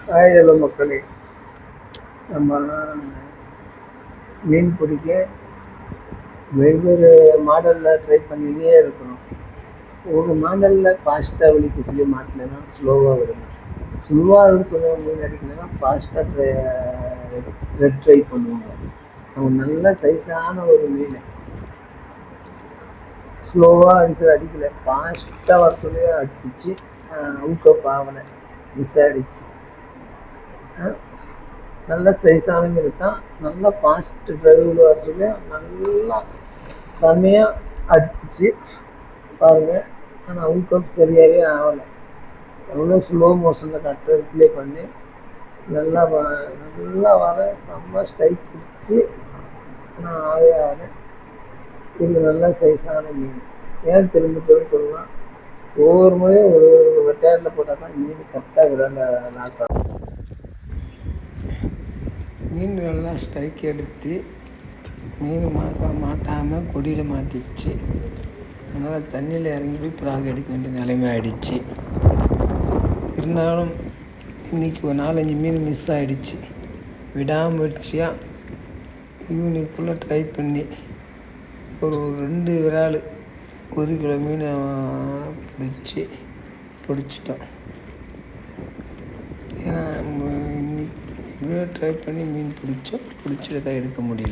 Hello மக்களே, நம்ம மீன் பிடிக்க வெவ்வேறு மாடலில் ட்ரை பண்ணியே இருக்கணும். ஒரு மாடலில் ஃபாஸ்ட்டாக வலிக்க சொல்லி மாட்டலைன்னா ஸ்லோவாக விடணும். ஸ்லோவாக இருக்கிற மீன் அடிக்கலைன்னா ஃபாஸ்ட்டாக ட்ரை பண்ணுவாங்க. அவங்க நல்ல சைஸான ஒரு மீன் ஸ்லோவாக அடிக்கலை, ஃபாஸ்ட்டாக வர சொல்லி அடிச்சிச்சு. ஊக்கப் ஆகலை, மிஸ் ஆகிடுச்சு. நல்ல சைஸான மீன் தான், நல்லா ஃபாஸ்ட் ட்ரைவில் வர சொல்லி நல்லா செம்மையாக அடிச்சிச்சு பாருங்கள். ஆனால் ஊக்கம் சரியாகவே ஆகலை. எவ்வளோ ஸ்லோ மோஷனில் கரெக்டாக ரிப்ளே பண்ணி நல்லா நல்லா வர செம்ம ஸ்ட்ரைக் பிடிச்சி, ஆனால் ஆகவே ஆகலை. இது நல்ல சைஸான மீன். ஏன் திரும்ப திரும்ப சொல்லலாம், ஒவ்வொரு முறையும் ஒரு வெட்டையாடில் போட்டால் தான் மீன் கரெக்டாக விடாங்க லாக் ஆகும். மீன் நல்லா ஸ்ட்ரைக் எடுத்து மீன் மாட்டாமல் கொடியில் மாட்டிடுச்சு. அதனால் தண்ணியில் இறங்கி போய் ப்ராக் எடுக்க வேண்டிய நிலைமை ஆகிடுச்சு. இருந்தாலும் இன்றைக்கி ஒரு 4-5 மீன் மிஸ் ஆகிடுச்சு. விடாமுயற்சியாக ஈவினிங்குள்ளே ட்ரை பண்ணி ஒரு 2 விரால் 1 கிலோ மீனை பிடிச்சிட்டோம். ஏன்னா ட்ரை பண்ணி மீன் பிடிச்சிட்டு தான் எடுக்க முடியல.